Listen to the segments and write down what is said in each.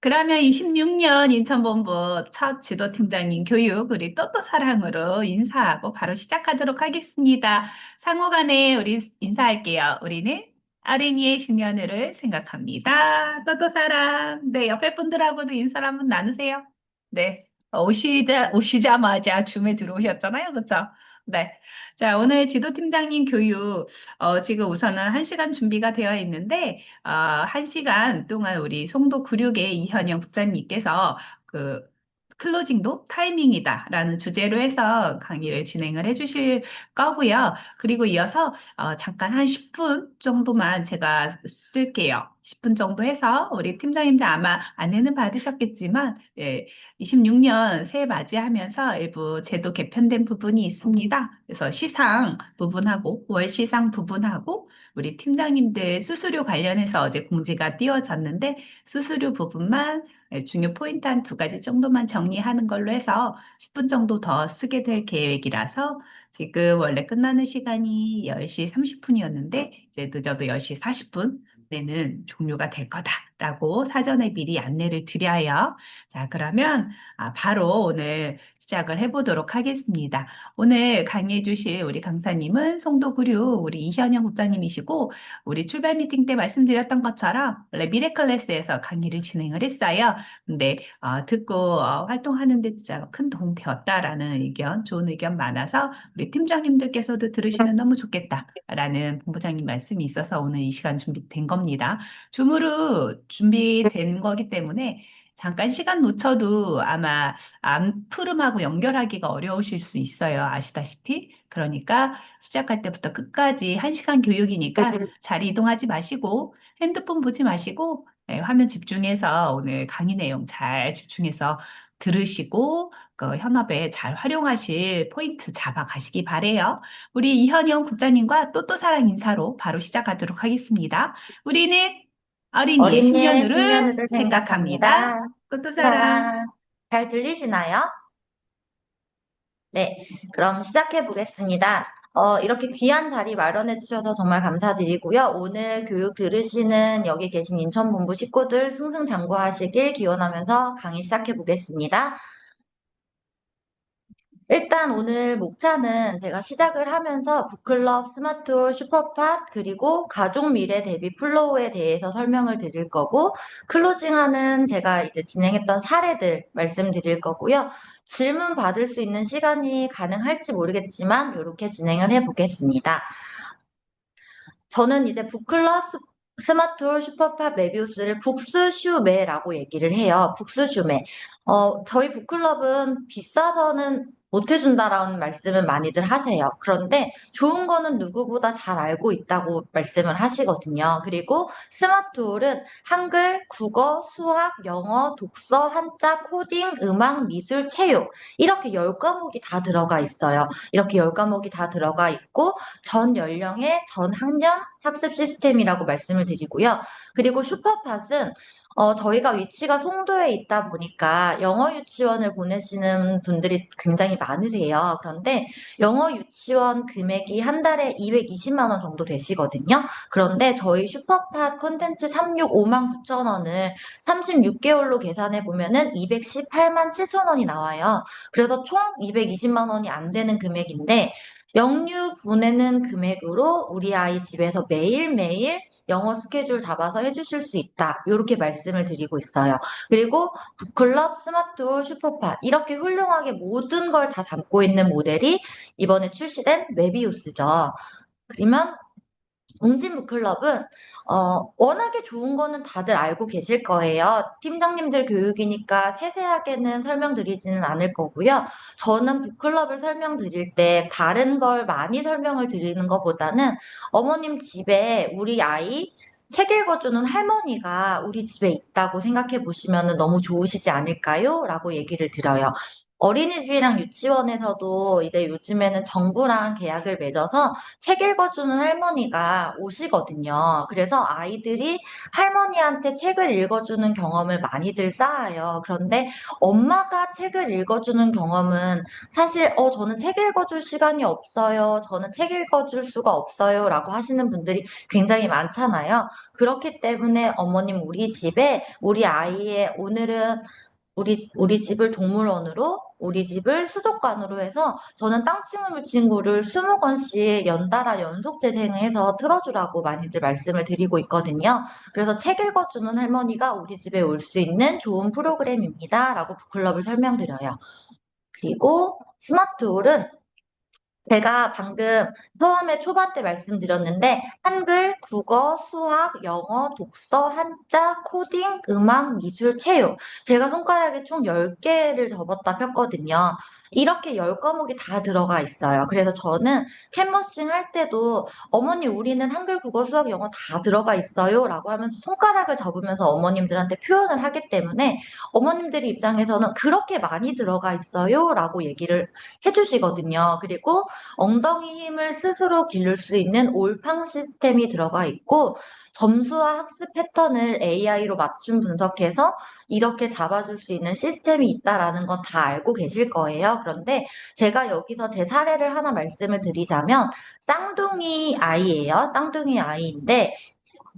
그러면 26년 인천본부 첫 지도팀장님 교육 우리 또또 사랑으로 인사하고 바로 시작하도록 하겠습니다. 상호간에 우리 인사할게요. 우리는 어린이의 10년을 생각합니다. 또또 사랑. 네, 옆에 분들하고도 인사를 한번 나누세요. 네, 오시자마자 줌에 들어오셨잖아요. 그쵸? 네. 자, 오늘 지도팀장님 교육, 지금 우선은 1시간 준비가 되어 있는데, 1시간 동안 우리 송도 96의 이현영 국장님께서 그 클로징도 타이밍이다라는 주제로 해서 강의를 진행을 해주실 거고요. 그리고 이어서 잠깐 한 10분 정도만 제가 쓸게요. 10분 정도 해서 우리 팀장님들 아마 안내는 받으셨겠지만, 예, 26년 새해 맞이하면서 일부 제도 개편된 부분이 있습니다. 그래서 시상 부분하고 월 시상 부분하고 우리 팀장님들 수수료 관련해서 어제 공지가 띄워졌는데 수수료 부분만 중요 포인트 한 두 가지 정도만 정리하는 걸로 해서 10분 정도 더 쓰게 될 계획이라서 지금 원래 끝나는 시간이 10시 30분이었는데 이제 늦어도 10시 40분 내는 종료가 될 거다라고 사전에 미리 안내를 드려요. 자, 그러면 바로 오늘 시작을 해보도록 하겠습니다. 오늘 강의해 주실 우리 강사님은 송도구류 우리 이현영 국장님이시고 우리 출발 미팅 때 말씀드렸던 것처럼 원래 미래클래스에서 강의를 진행을 했어요. 근데 듣고 활동하는 데 진짜 큰 도움 되었다라는 의견, 좋은 의견 많아서 우리 팀장님들께서도 들으시면 너무 좋겠다라는 본부장님 말씀이 있어서 오늘 이 시간 준비된 겁니다. 줌으로 준비된 거기 때문에 잠깐 시간 놓쳐도 아마 안프름하고 연결하기가 어려우실 수 있어요. 아시다시피. 그러니까 시작할 때부터 끝까지 1시간 교육이니까 자리 이동하지 마시고 핸드폰 보지 마시고 화면 집중해서 오늘 강의 내용 잘 집중해서 들으시고 그 현업에 잘 활용하실 포인트 잡아 가시기 바래요. 우리 이현영 국장님과 또또사랑 인사로 바로 시작하도록 하겠습니다. 우리는 어린이의 어린이의 10년을 10년을 생각합니다. 생각합니다. 또또사랑. 자, 잘 들리시나요? 네, 그럼 시작해 보겠습니다. 이렇게 귀한 자리 마련해 주셔서 정말 감사드리고요. 오늘 교육 들으시는 여기 계신 인천본부 식구들 승승장구하시길 기원하면서 강의 시작해 보겠습니다. 일단 오늘 목차는 제가 시작을 하면서 북클럽, 스마트홀, 슈퍼팟, 그리고 가족 미래 대비 플로우에 대해서 설명을 드릴 거고, 클로징하는 제가 이제 진행했던 사례들 말씀드릴 거고요. 질문 받을 수 있는 시간이 가능할지 모르겠지만, 이렇게 진행을 해 보겠습니다. 저는 이제 북클럽, 스마트홀, 슈퍼팝, 메비우스를 북스슈메라고 얘기를 해요. 북스슈메. 저희 북클럽은 비싸서는 못 해준다라는 말씀은 많이들 하세요. 그런데 좋은 거는 누구보다 잘 알고 있다고 말씀을 하시거든요. 그리고 스마트홀은 한글, 국어, 수학, 영어, 독서, 한자, 코딩, 음악, 미술, 체육 이렇게 10과목이 다 들어가 있어요. 이렇게 10과목이 다 들어가 있고 전 연령의 전 학년 학습 시스템이라고 말씀을 드리고요. 그리고 슈퍼팟은 저희가 위치가 송도에 있다 보니까 영어 유치원을 보내시는 분들이 굉장히 많으세요. 그런데 영어 유치원 금액이 한 달에 220만 원 정도 되시거든요. 그런데 저희 슈퍼팟 콘텐츠 365만 9천 원을 36개월로 계산해 보면은 218만 7천 원이 나와요. 그래서 총 220만 원이 안 되는 금액인데 영유 보내는 금액으로 우리 아이 집에서 매일매일 영어 스케줄 잡아서 해주실 수 있다. 이렇게 말씀을 드리고 있어요. 그리고 북클럽, 스마트홀, 슈퍼팟 이렇게 훌륭하게 모든 걸 다 담고 있는 모델이 이번에 출시된 웨비우스죠. 그러면 웅진북클럽은 워낙에 좋은 거는 다들 알고 계실 거예요. 팀장님들 교육이니까 세세하게는 설명드리지는 않을 거고요. 저는 북클럽을 설명드릴 때 다른 걸 많이 설명을 드리는 것보다는 어머님 집에 우리 아이 책 읽어주는 할머니가 우리 집에 있다고 생각해 보시면 너무 좋으시지 않을까요? 라고 얘기를 드려요. 어린이집이랑 유치원에서도 이제 요즘에는 정부랑 계약을 맺어서 책 읽어주는 할머니가 오시거든요. 그래서 아이들이 할머니한테 책을 읽어주는 경험을 많이들 쌓아요. 그런데 엄마가 책을 읽어주는 경험은 사실, 저는 책 읽어줄 시간이 없어요. 저는 책 읽어줄 수가 없어요. 라고 하시는 분들이 굉장히 많잖아요. 그렇기 때문에 어머님 우리 집에 우리 아이의 오늘은 우리 집을 동물원으로, 우리 집을 수족관으로 해서 저는 땅치물 물친구를 20권씩 연달아 연속 재생해서 틀어주라고 많이들 말씀을 드리고 있거든요. 그래서 책 읽어주는 할머니가 우리 집에 올 수 있는 좋은 프로그램입니다. 라고 북클럽을 설명드려요. 그리고 스마트홀은 제가 방금 처음에 초반 때 말씀드렸는데, 한글, 국어, 수학, 영어, 독서, 한자, 코딩, 음악, 미술, 체육. 제가 손가락에 총 10개를 접었다 폈거든요. 이렇게 10과목이 다 들어가 있어요. 그래서 저는 캔버싱 할 때도 어머니 우리는 한글, 국어, 수학, 영어 다 들어가 있어요. 라고 하면서 손가락을 접으면서 어머님들한테 표현을 하기 때문에 어머님들 입장에서는 그렇게 많이 들어가 있어요. 라고 얘기를 해주시거든요. 그리고 엉덩이 힘을 스스로 기를 수 있는 올팡 시스템이 들어가 있고 점수와 학습 패턴을 AI로 맞춤 분석해서 이렇게 잡아줄 수 있는 시스템이 있다라는 건 다 알고 계실 거예요. 그런데 제가 여기서 제 사례를 하나 말씀을 드리자면 쌍둥이 아이예요. 쌍둥이 아이인데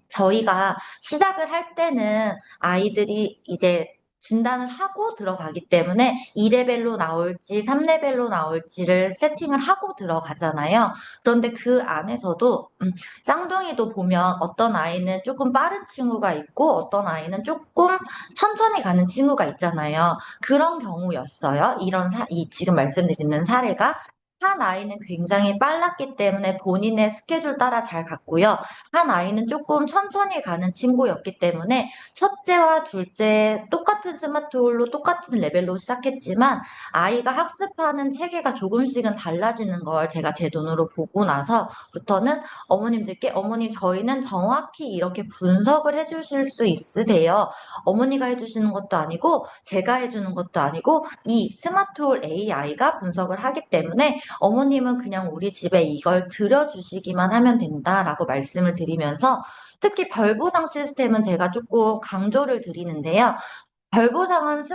저희가 시작을 할 때는 아이들이 이제 진단을 하고 들어가기 때문에 2레벨로 나올지 3레벨로 나올지를 세팅을 하고 들어가잖아요. 그런데 그 안에서도 쌍둥이도 보면 어떤 아이는 조금 빠른 친구가 있고 어떤 아이는 조금 천천히 가는 친구가 있잖아요. 그런 경우였어요. 이 지금 말씀드리는 사례가 한 아이는 굉장히 빨랐기 때문에 본인의 스케줄 따라 잘 갔고요. 한 아이는 조금 천천히 가는 친구였기 때문에 첫째와 둘째 똑같은 스마트홀로 똑같은 레벨로 시작했지만 아이가 학습하는 체계가 조금씩은 달라지는 걸 제가 제 눈으로 보고 나서부터는 어머님들께 어머님 저희는 정확히 이렇게 분석을 해주실 수 있으세요. 어머니가 해주시는 것도 아니고 제가 해주는 것도 아니고 이 스마트홀 AI가 분석을 하기 때문에 어머님은 그냥 우리 집에 이걸 들여주시기만 하면 된다라고 말씀을 드리면서 특히 별보상 시스템은 제가 조금 강조를 드리는데요. 별보상은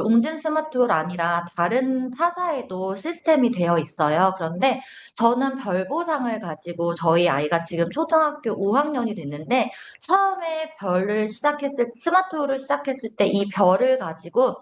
웅진 스마트홀 아니라 다른 타사에도 시스템이 되어 있어요. 그런데 저는 별보상을 가지고 저희 아이가 지금 초등학교 5학년이 됐는데 처음에 스마트홀을 시작했을 때 이 별을 가지고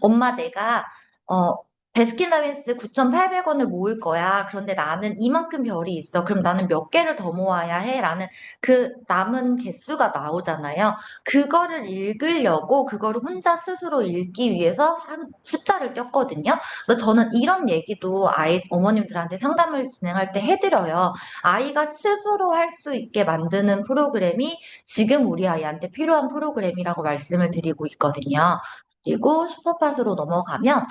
엄마 내가 어 베스킨라빈스 9,800원을 모을 거야. 그런데 나는 이만큼 별이 있어. 그럼 나는 몇 개를 더 모아야 해? 라는 그 남은 개수가 나오잖아요. 그거를 읽으려고 그거를 혼자 스스로 읽기 위해서 한 숫자를 꼈거든요. 그래서 저는 이런 얘기도 어머님들한테 상담을 진행할 때 해드려요. 아이가 스스로 할 수 있게 만드는 프로그램이 지금 우리 아이한테 필요한 프로그램이라고 말씀을 드리고 있거든요. 그리고 슈퍼팟으로 넘어가면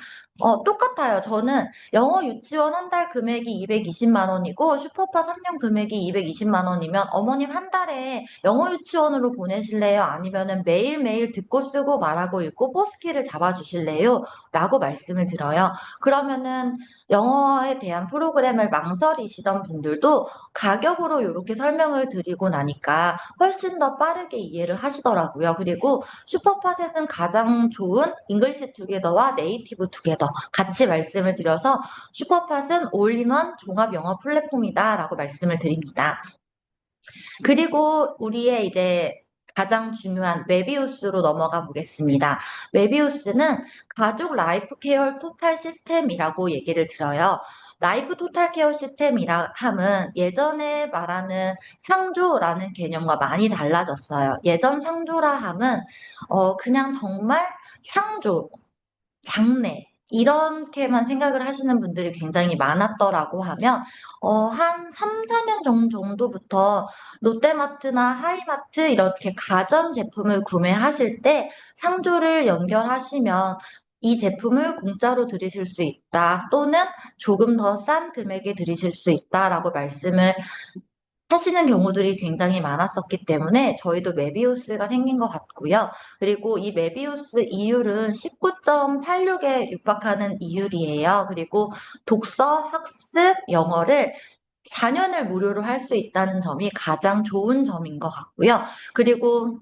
똑같아요. 저는 영어 유치원 한 달 금액이 220만 원이고 슈퍼팟 3년 금액이 220만 원이면 어머님 한 달에 영어 유치원으로 보내실래요? 아니면은 매일매일 듣고 쓰고 말하고 읽고 포스키를 잡아주실래요? 라고 말씀을 드려요. 그러면은 영어에 대한 프로그램을 망설이시던 분들도 가격으로 이렇게 설명을 드리고 나니까 훨씬 더 빠르게 이해를 하시더라고요. 그리고 슈퍼팟에서는 가장 좋은 잉글리시 투게더와 네이티브 투게더 같이 말씀을 드려서 슈퍼팟은 올인원 종합 영어 플랫폼이다라고 말씀을 드립니다. 그리고 우리의 이제 가장 중요한 메비우스로 넘어가 보겠습니다. 메비우스는 가족 라이프 케어 토탈 시스템이라고 얘기를 들어요. 라이프 토탈 케어 시스템이라 함은 예전에 말하는 상조라는 개념과 많이 달라졌어요. 예전 상조라 함은 그냥 정말 상조, 장래 이렇게만 생각을 하시는 분들이 굉장히 많았더라고 하면 한 3, 4년 정도부터 롯데마트나 하이마트 이렇게 가전 제품을 구매하실 때 상조를 연결하시면 이 제품을 공짜로 들으실 수 있다 또는 조금 더 싼 금액에 들으실 수 있다라고 말씀을 하시는 경우들이 굉장히 많았었기 때문에 저희도 메비우스가 생긴 것 같고요. 그리고 이 메비우스 이율은 19.86에 육박하는 이율이에요. 그리고 독서, 학습, 영어를 4년을 무료로 할 수 있다는 점이 가장 좋은 점인 것 같고요. 그리고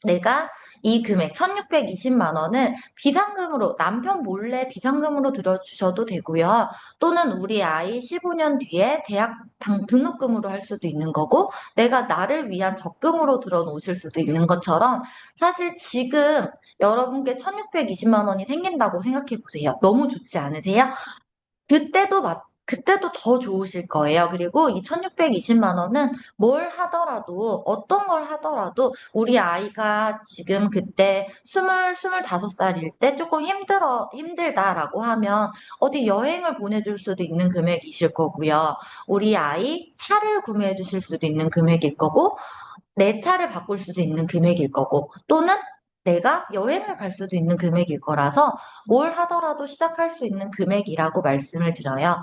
내가 이 금액 1620만 원을 비상금으로 남편 몰래 비상금으로 들어주셔도 되고요. 또는 우리 아이 15년 뒤에 대학 등록금으로 할 수도 있는 거고 내가 나를 위한 적금으로 들어놓으실 수도 있는 것처럼 사실 지금 여러분께 1620만 원이 생긴다고 생각해 보세요. 너무 좋지 않으세요? 그때도 더 좋으실 거예요. 그리고 이 1620만 원은 뭘 하더라도, 어떤 걸 하더라도, 우리 아이가 지금 그때 25살일 때 조금 힘들다라고 하면 어디 여행을 보내줄 수도 있는 금액이실 거고요. 우리 아이 차를 구매해 주실 수도 있는 금액일 거고, 내 차를 바꿀 수도 있는 금액일 거고, 또는 내가 여행을 갈 수도 있는 금액일 거라서 뭘 하더라도 시작할 수 있는 금액이라고 말씀을 드려요.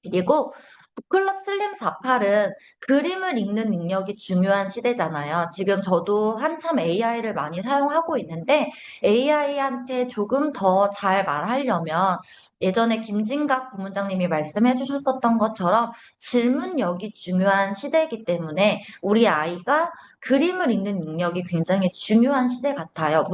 그리고 북클럽 슬림 48은 그림을 읽는 능력이 중요한 시대잖아요. 지금 저도 한참 AI를 많이 사용하고 있는데 AI한테 조금 더 잘 말하려면 예전에 김진각 부문장님이 말씀해 주셨었던 것처럼 질문력이 중요한 시대이기 때문에 우리 아이가 그림을 읽는 능력이 굉장히 중요한 시대 같아요.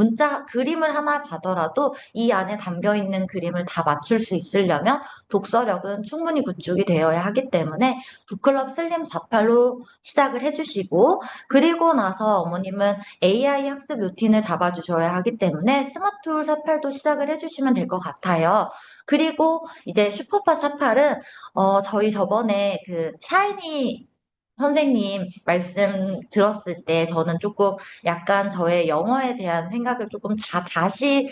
그림을 하나 봐더라도 이 안에 담겨 있는 그림을 다 맞출 수 있으려면 독서력은 충분히 구축이 되어야 하기 때문에 북클럽 슬림 48로 시작을 해주시고 그리고 나서 어머님은 AI 학습 루틴을 잡아주셔야 하기 때문에 스마트홀 48도 시작을 해주시면 될 것 같아요. 그리고 이제 슈퍼파 48은 저희 저번에 그 샤이니 선생님 말씀 들었을 때 저는 조금 약간 저의 영어에 대한 생각을 조금 다시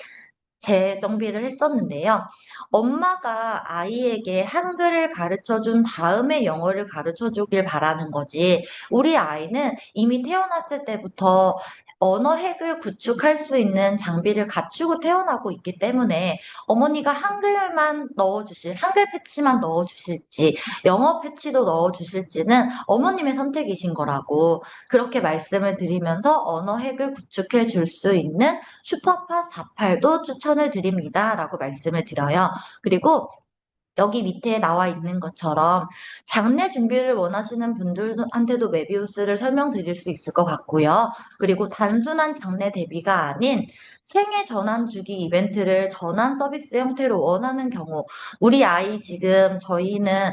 재정비를 했었는데요. 엄마가 아이에게 한글을 가르쳐 준 다음에 영어를 가르쳐 주길 바라는 거지. 우리 아이는 이미 태어났을 때부터 언어 핵을 구축할 수 있는 장비를 갖추고 태어나고 있기 때문에 어머니가 한글 패치만 넣어주실지, 영어 패치도 넣어주실지는 어머님의 선택이신 거라고 그렇게 말씀을 드리면서 언어 핵을 구축해 줄 수 있는 슈퍼파 48도 추천을 드립니다. 라고 말씀을 드려요. 그리고 여기 밑에 나와 있는 것처럼 장례 준비를 원하시는 분들한테도 메비우스를 설명드릴 수 있을 것 같고요. 그리고 단순한 장례 대비가 아닌 생애 전환 주기 이벤트를 전환 서비스 형태로 원하는 경우, 우리 아이 저희는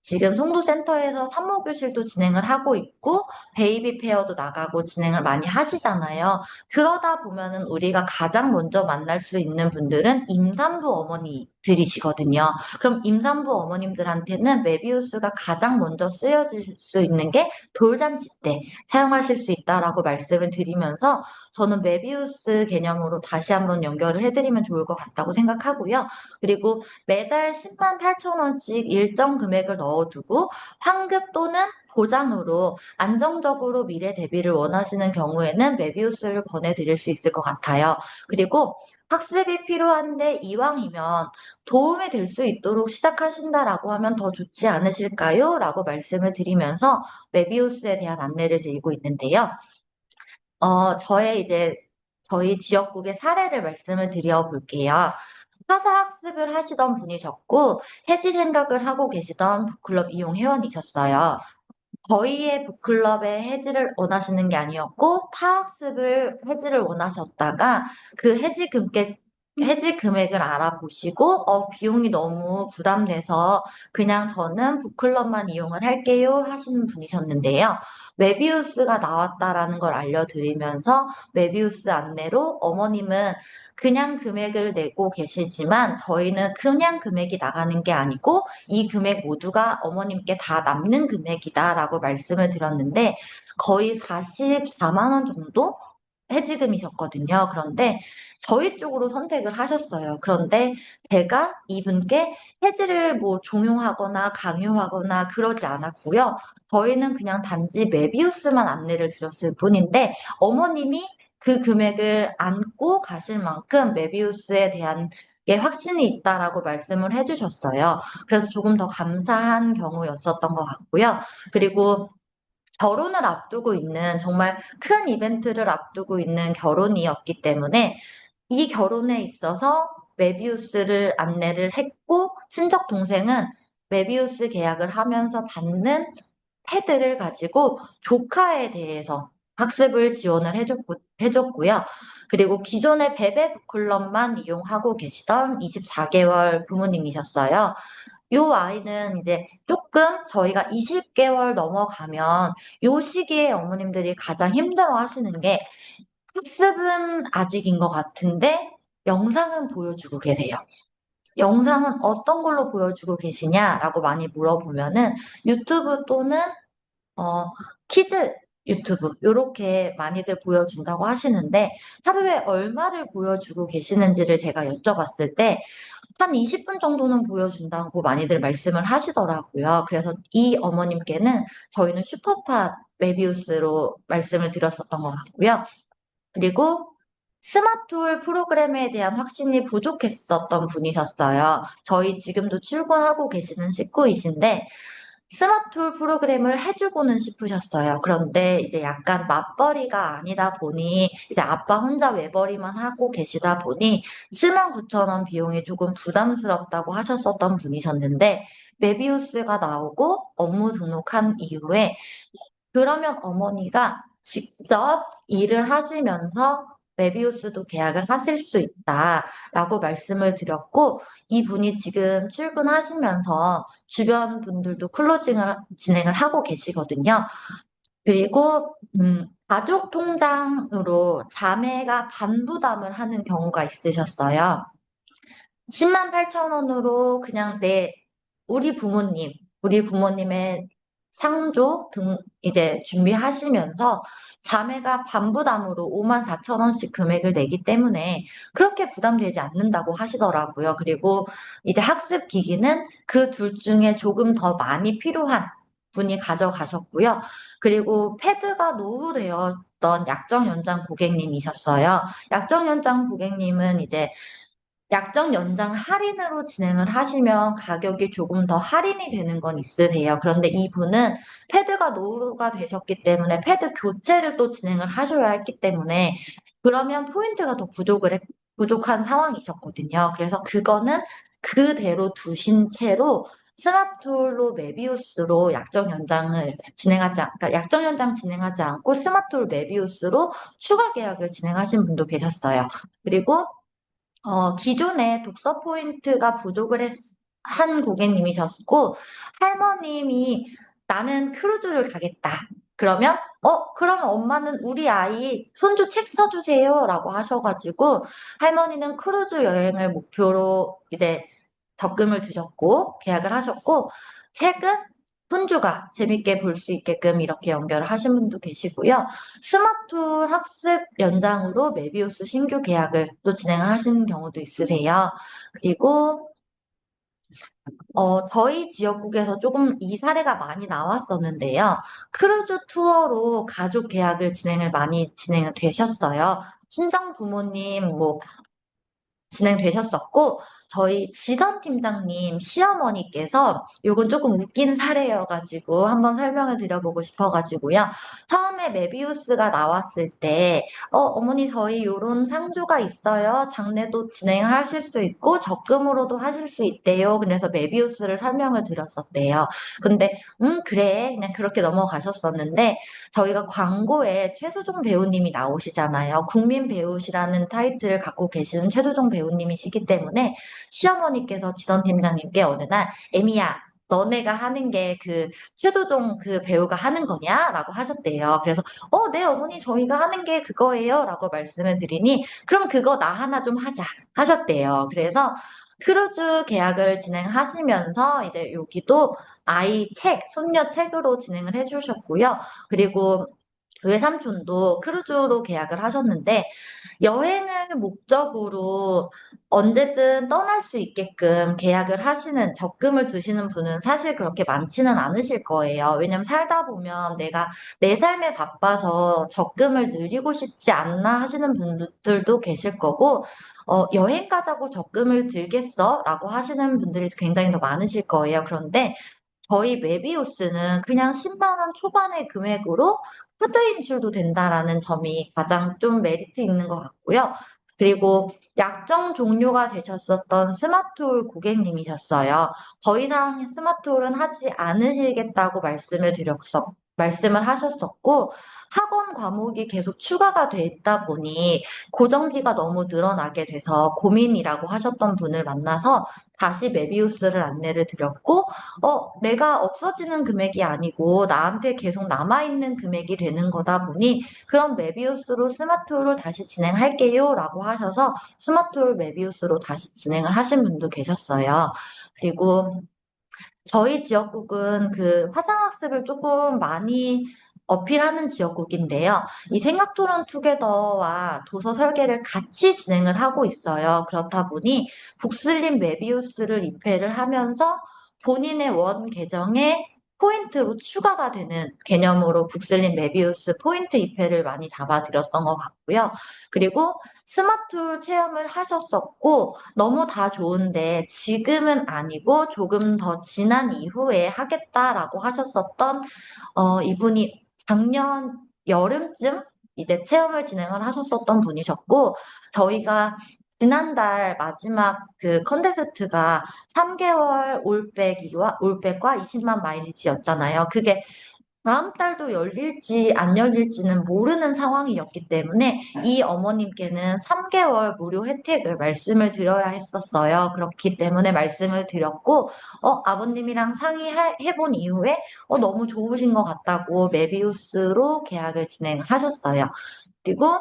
지금 송도센터에서 산모교실도 진행을 하고 있고, 베이비 페어도 나가고 진행을 많이 하시잖아요. 그러다 보면은 우리가 가장 먼저 만날 수 있는 분들은 임산부 어머니들이시거든요. 그럼 임산부 어머님들한테는 메비우스가 가장 먼저 쓰여질 수 있는 게 돌잔치 때 사용하실 수 있다라고 말씀을 드리면서 저는 메비우스 개념으로 다시 한번 연결을 해드리면 좋을 것 같다고 생각하고요. 그리고 매달 10만 8천 원씩 일정 금액을 넣어두고 환급 또는 보장으로 안정적으로 미래 대비를 원하시는 경우에는 메비우스를 권해드릴 수 있을 것 같아요. 그리고 학습이 필요한데 이왕이면 도움이 될 수 있도록 시작하신다라고 하면 더 좋지 않으실까요? 라고 말씀을 드리면서 메비우스에 대한 안내를 드리고 있는데요. 저희 지역국의 사례를 말씀을 드려볼게요. 타사 학습을 하시던 분이셨고, 해지 생각을 하고 계시던 북클럽 이용 회원이셨어요. 저희의 북클럽의 해지를 원하시는 게 아니었고, 해지를 원하셨다가, 그 해지 금액을 알아보시고, 비용이 너무 부담돼서 그냥 저는 북클럽만 이용을 할게요 하시는 분이셨는데요. 메비우스가 나왔다라는 걸 알려드리면서 메비우스 안내로 어머님은 그냥 금액을 내고 계시지만 저희는 그냥 금액이 나가는 게 아니고 이 금액 모두가 어머님께 다 남는 금액이다라고 말씀을 드렸는데 거의 44만 원 정도 해지금이셨거든요. 그런데 저희 쪽으로 선택을 하셨어요. 그런데 제가 이분께 해지를 뭐 종용하거나 강요하거나 그러지 않았고요. 저희는 그냥 단지 메비우스만 안내를 드렸을 뿐인데 어머님이 그 금액을 안고 가실 만큼 메비우스에 대한 게 확신이 있다라고 말씀을 해주셨어요. 그래서 조금 더 감사한 경우였었던 것 같고요. 그리고 결혼을 앞두고 있는 정말 큰 이벤트를 앞두고 있는 결혼이었기 때문에 이 결혼에 있어서 메비우스를 안내를 했고 친척 동생은 메비우스 계약을 하면서 받는 패드를 가지고 조카에 대해서 학습을 지원을 해줬고요. 그리고 기존의 베베 북클럽만 이용하고 계시던 24개월 부모님이셨어요. 요 아이는 이제 조금 저희가 20개월 넘어가면 요 시기에 어머님들이 가장 힘들어 하시는 게 학습은 아직인 것 같은데 영상은 보여주고 계세요. 영상은 어떤 걸로 보여주고 계시냐라고 많이 물어보면은 유튜브 또는 어, 키즈 유튜브 요렇게 많이들 보여준다고 하시는데 하루에 얼마를 보여주고 계시는지를 제가 여쭤봤을 때 한 20분 정도는 보여준다고 많이들 말씀을 하시더라고요. 그래서 이 어머님께는 저희는 슈퍼팟 메비우스로 말씀을 드렸었던 것 같고요. 그리고 스마트홀 프로그램에 대한 확신이 부족했었던 분이셨어요. 저희 지금도 출근하고 계시는 식구이신데 스마트홀 프로그램을 해주고는 싶으셨어요. 그런데 이제 약간 맞벌이가 아니다 보니 이제 아빠 혼자 외벌이만 하고 계시다 보니 7만 9천 원 비용이 조금 부담스럽다고 하셨었던 분이셨는데 메비우스가 나오고 업무 등록한 이후에 그러면 어머니가 직접 일을 하시면서 메비우스도 계약을 하실 수 있다라고 말씀을 드렸고, 이분이 지금 출근하시면서 주변 분들도 클로징을 진행을 하고 계시거든요. 그리고, 가족 통장으로 자매가 반부담을 하는 경우가 있으셨어요. 10만 8천 원으로 그냥 우리 부모님의 상조 등 이제 준비하시면서 자매가 반부담으로 5만 4천 원씩 금액을 내기 때문에 그렇게 부담되지 않는다고 하시더라고요. 그리고 이제 학습 기기는 그 둘 중에 조금 더 많이 필요한 분이 가져가셨고요. 그리고 패드가 노후되었던 약정 연장 고객님이셨어요. 약정 연장 고객님은 이제 약정 연장 할인으로 진행을 하시면 가격이 조금 더 할인이 되는 건 있으세요. 그런데 이분은 패드가 노후가 되셨기 때문에 패드 교체를 또 진행을 하셔야 했기 때문에 그러면 포인트가 더 부족한 상황이셨거든요. 그래서 그거는 그대로 두신 채로 스마트홀로 메비우스로 약정 연장을 그러니까 약정 연장 진행하지 않고 스마트홀 메비우스로 추가 계약을 진행하신 분도 계셨어요. 그리고 기존에 독서 포인트가 한 고객님이셨고, 할머님이 나는 크루즈를 가겠다. 그러면 엄마는 우리 아이 손주 책 써주세요. 라고 하셔가지고, 할머니는 크루즈 여행을 목표로 이제 적금을 두셨고, 계약을 하셨고, 책은 손주가 재밌게 볼 수 있게끔 이렇게 연결을 하신 분도 계시고요. 스마트 학습 연장으로 메비우스 신규 계약을 또 진행을 하시는 경우도 있으세요. 그리고 저희 지역국에서 조금 이 사례가 많이 나왔었는데요. 크루즈 투어로 가족 계약을 많이 진행을 되셨어요. 친정 부모님, 뭐 진행되셨었고, 저희 지선 팀장님 시어머니께서 요건 조금 웃긴 사례여가지고 한번 설명을 드려보고 싶어가지고요. 처음에 메비우스가 나왔을 때, 어머니 저희 요런 상조가 있어요. 장례도 진행하실 수 있고 적금으로도 하실 수 있대요. 그래서 메비우스를 설명을 드렸었대요. 근데, 그래. 그냥 그렇게 넘어가셨었는데, 저희가 광고에 최소종 배우님이 나오시잖아요. 국민 배우시라는 타이틀을 갖고 계시는 최소종 배우님이시기 때문에 시어머니께서 지선 팀장님께 어느 날 에미야 너네가 하는 게 그 최도종 그 배우가 하는 거냐? 라고 하셨대요. 그래서 네 어머니 저희가 하는 게 그거예요. 라고 말씀을 드리니 그럼 그거 나 하나 좀 하자 하셨대요. 그래서 크루즈 계약을 진행하시면서 이제 여기도 아이 책, 손녀 책으로 진행을 해주셨고요. 그리고 외삼촌도 크루즈로 계약을 하셨는데 여행을 목적으로 언제든 떠날 수 있게끔 계약을 하시는, 적금을 드시는 분은 사실 그렇게 많지는 않으실 거예요. 왜냐면 살다 보면 내가 내 삶에 바빠서 적금을 늘리고 싶지 않나 하시는 분들도 계실 거고, 여행 가자고 적금을 들겠어? 라고 하시는 분들이 굉장히 더 많으실 거예요. 그런데 저희 메비우스는 그냥 10만 원 초반의 금액으로 카드 인출도 된다라는 점이 가장 좀 메리트 있는 것 같고요. 그리고 약정 종료가 되셨었던 스마트홀 고객님이셨어요. 더 이상 스마트홀은 하지 않으시겠다고 말씀을 하셨었고, 학원 과목이 계속 추가가 됐다 보니 고정비가 너무 늘어나게 돼서 고민이라고 하셨던 분을 만나서 다시 메비우스를 안내를 드렸고, 내가 없어지는 금액이 아니고 나한테 계속 남아있는 금액이 되는 거다 보니 그럼 메비우스로 스마트홀을 다시 진행할게요 라고 하셔서 스마트홀 메비우스로 다시 진행을 하신 분도 계셨어요. 그리고 저희 지역국은 그 화상학습을 조금 많이 어필하는 지역국인데요. 이 생각토론 투게더와 도서 설계를 같이 진행을 하고 있어요. 그렇다 보니 북슬림 메비우스를 입회를 하면서 본인의 원 계정에 포인트로 추가가 되는 개념으로 북슬림 메비우스 포인트 입회를 많이 잡아드렸던 것 같고요. 그리고 스마트 체험을 하셨었고, 너무 다 좋은데 지금은 아니고 조금 더 지난 이후에 하겠다라고 하셨었던 이분이 작년 여름쯤 이제 체험을 진행을 하셨었던 분이셨고 저희가 지난달 마지막 그 컨테스트가 3개월 올백과 20만 마일리지였잖아요. 그게 다음 달도 열릴지 안 열릴지는 모르는 상황이었기 때문에 이 어머님께는 3개월 무료 혜택을 말씀을 드려야 했었어요. 그렇기 때문에 말씀을 드렸고, 아버님이랑 상의해본 이후에 너무 좋으신 것 같다고 메비우스로 계약을 진행하셨어요. 그리고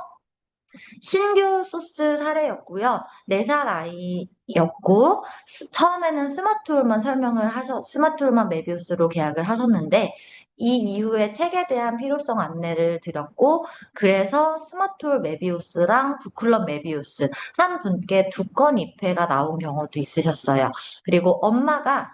신규 소스 사례였고요. 4살 아이였고, 처음에는 스마트홀만 메비우스로 계약을 하셨는데, 이 이후에 책에 대한 필요성 안내를 드렸고, 그래서 스마트홀 메비우스랑 북클럽 메비우스 한 분께 2건 입회가 나온 경우도 있으셨어요. 그리고 엄마가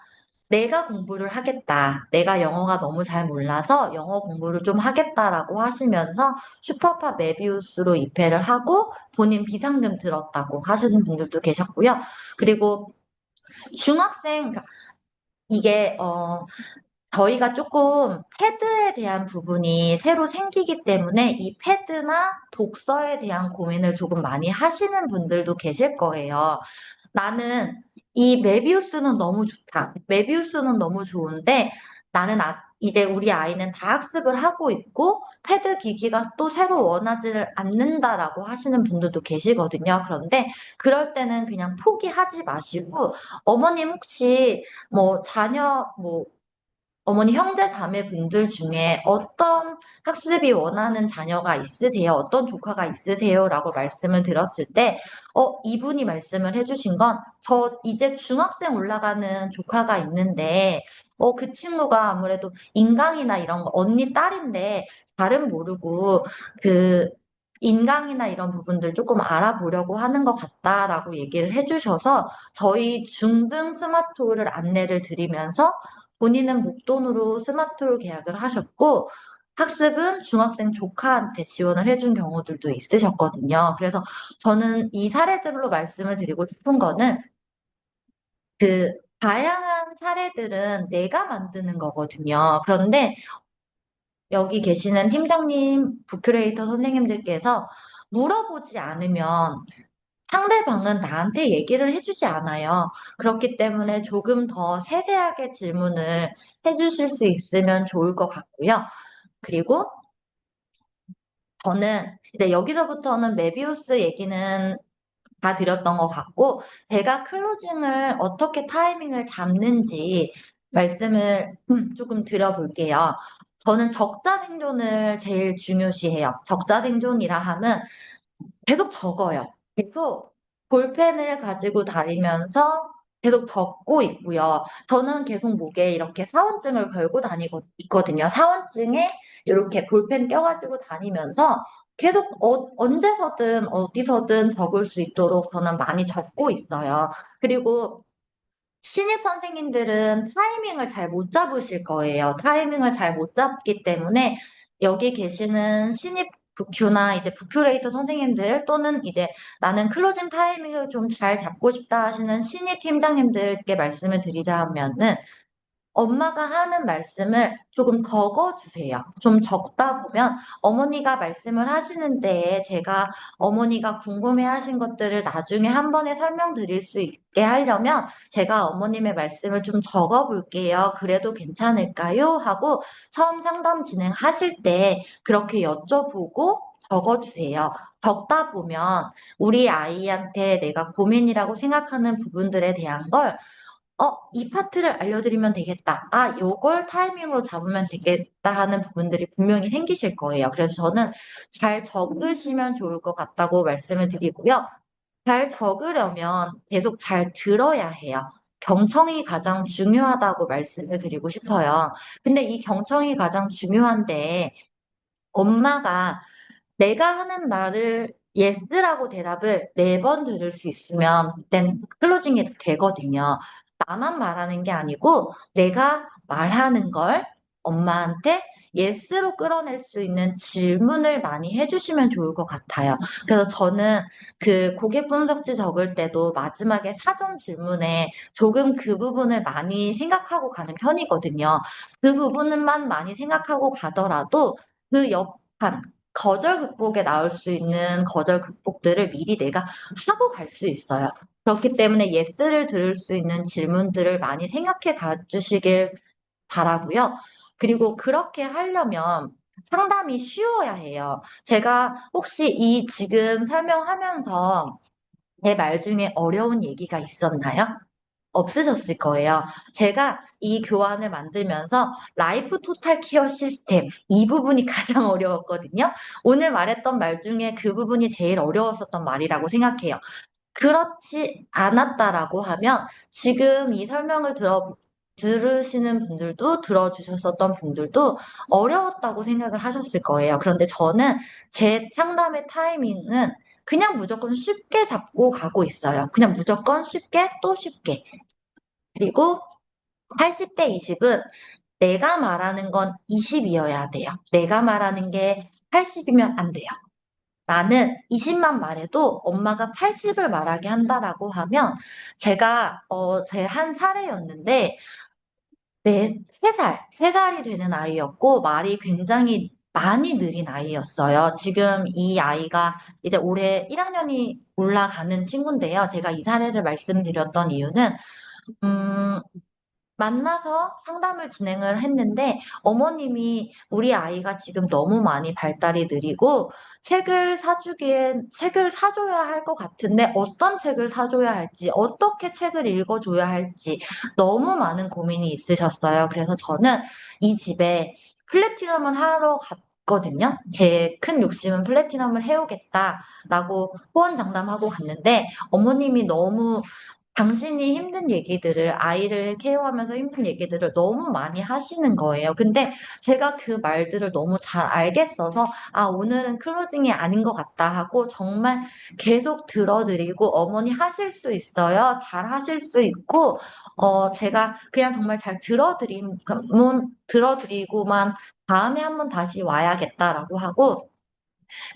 내가 공부를 하겠다. 내가 영어가 너무 잘 몰라서 영어 공부를 좀 하겠다라고 하시면서 슈퍼파 메비우스로 입회를 하고 본인 비상금 들었다고 하시는 분들도 계셨고요. 그리고 중학생, 그러니까 이게, 저희가 조금 패드에 대한 부분이 새로 생기기 때문에 이 패드나 독서에 대한 고민을 조금 많이 하시는 분들도 계실 거예요. 나는 이 메비우스는 너무 좋다. 메비우스는 너무 좋은데 나는 이제 우리 아이는 다 학습을 하고 있고 패드 기기가 또 새로 원하지를 않는다라고 하시는 분들도 계시거든요. 그런데 그럴 때는 그냥 포기하지 마시고 어머님 혹시 뭐 자녀 뭐 어머니 형제 자매 분들 중에 어떤 학습이 원하는 자녀가 있으세요? 어떤 조카가 있으세요? 라고 말씀을 드렸을 때, 이분이 말씀을 해주신 건, 저 이제 중학생 올라가는 조카가 있는데, 그 친구가 아무래도 인강이나 이런 거, 언니 딸인데, 잘은 모르고, 그, 인강이나 이런 부분들 조금 알아보려고 하는 것 같다라고 얘기를 해주셔서, 저희 중등 스마트홀을 안내를 드리면서, 본인은 목돈으로 스마트로 계약을 하셨고, 학습은 중학생 조카한테 지원을 해준 경우들도 있으셨거든요. 그래서 저는 이 사례들로 말씀을 드리고 싶은 거는 그 다양한 사례들은 내가 만드는 거거든요. 그런데 여기 계시는 팀장님, 부큐레이터 선생님들께서 물어보지 않으면 상대방은 나한테 얘기를 해주지 않아요. 그렇기 때문에 조금 더 세세하게 질문을 해주실 수 있으면 좋을 것 같고요. 그리고 저는 이제 여기서부터는 메비우스 얘기는 다 드렸던 것 같고, 제가 클로징을 어떻게 타이밍을 잡는지 말씀을 조금 드려볼게요. 저는 적자 생존을 제일 중요시해요. 적자 생존이라 하면 계속 적어요. 계속 볼펜을 가지고 다니면서 계속 적고 있고요. 저는 계속 목에 이렇게 사원증을 걸고 다니고 있거든요. 사원증에 이렇게 볼펜 껴가지고 다니면서 계속 언제서든 어디서든 적을 수 있도록 저는 많이 적고 있어요. 그리고 신입 선생님들은 타이밍을 잘 못 잡으실 거예요. 타이밍을 잘 못 잡기 때문에 여기 계시는 신입 부큐나 이제 부큐레이터 선생님들 또는 이제 나는 클로징 타이밍을 좀 잘 잡고 싶다 하시는 신입 팀장님들께 말씀을 드리자면은 엄마가 하는 말씀을 조금 적어주세요. 좀 적다 보면 어머니가 말씀을 하시는 데에 제가 어머니가 궁금해하신 것들을 나중에 한 번에 설명드릴 수 있게 하려면 제가 어머님의 말씀을 좀 적어볼게요. 그래도 괜찮을까요? 하고 처음 상담 진행하실 때 그렇게 여쭤보고 적어주세요. 적다 보면 우리 아이한테 내가 고민이라고 생각하는 부분들에 대한 걸 이 파트를 알려드리면 되겠다. 아, 요걸 타이밍으로 잡으면 되겠다 하는 부분들이 분명히 생기실 거예요. 그래서 저는 잘 적으시면 좋을 것 같다고 말씀을 드리고요. 잘 적으려면 계속 잘 들어야 해요. 경청이 가장 중요하다고 말씀을 드리고 싶어요. 근데 이 경청이 가장 중요한데 엄마가 내가 하는 말을 예스라고 대답을 4번 들을 수 있으면 그때는 클로징이 되거든요. 나만 말하는 게 아니고 내가 말하는 걸 엄마한테 예스로 끌어낼 수 있는 질문을 많이 해주시면 좋을 것 같아요. 그래서 저는 그 고객 분석지 적을 때도 마지막에 사전 질문에 조금 그 부분을 많이 생각하고 가는 편이거든요. 그 부분만 많이 생각하고 가더라도 그 옆판, 거절 극복에 나올 수 있는 거절 극복들을 미리 내가 하고 갈 수 있어요. 그렇기 때문에 예스를 들을 수 있는 질문들을 많이 생각해 가주시길 바라고요. 그리고 그렇게 하려면 상담이 쉬워야 해요. 제가 혹시 이 지금 설명하면서 제 말 중에 어려운 얘기가 있었나요? 없으셨을 거예요. 제가 이 교환을 만들면서 라이프 토탈 케어 시스템 이 부분이 가장 어려웠거든요. 오늘 말했던 말 중에 그 부분이 제일 어려웠었던 말이라고 생각해요. 그렇지 않았다라고 하면 지금 이 설명을 들으시는 분들도 들어주셨었던 분들도 어려웠다고 생각을 하셨을 거예요. 그런데 저는 제 상담의 타이밍은 그냥 무조건 쉽게 잡고 가고 있어요. 그냥 무조건 쉽게 또 쉽게. 그리고 80대 20은 내가 말하는 건 20이어야 돼요. 내가 말하는 게 80이면 안 돼요. 나는 20만 말해도 엄마가 80을 말하게 한다라고 하면 제가 제 한 사례였는데 네, 3살이 되는 아이였고 말이 굉장히 많이 느린 아이였어요. 지금 이 아이가 이제 올해 1학년이 올라가는 친구인데요. 제가 이 사례를 말씀드렸던 이유는 음, 만나서 상담을 진행을 했는데 어머님이 우리 아이가 지금 너무 많이 발달이 느리고 책을 사줘야 할 것 같은데 어떤 책을 사줘야 할지, 어떻게 책을 읽어줘야 할지 너무 많은 고민이 있으셨어요. 그래서 저는 이 집에 플래티넘을 하러 갔거든요. 제 큰 욕심은 플래티넘을 해오겠다라고 호언장담하고 갔는데 어머님이 너무 당신이 힘든 얘기들을, 아이를 케어하면서 힘든 얘기들을 너무 많이 하시는 거예요. 근데 제가 그 말들을 너무 잘 알겠어서, 아, 오늘은 클로징이 아닌 것 같다 하고 정말 계속 들어드리고, 어머니 하실 수 있어요. 잘 하실 수 있고, 제가 그냥 정말 잘 들어드리고만 다음에 한번 다시 와야겠다라고 하고,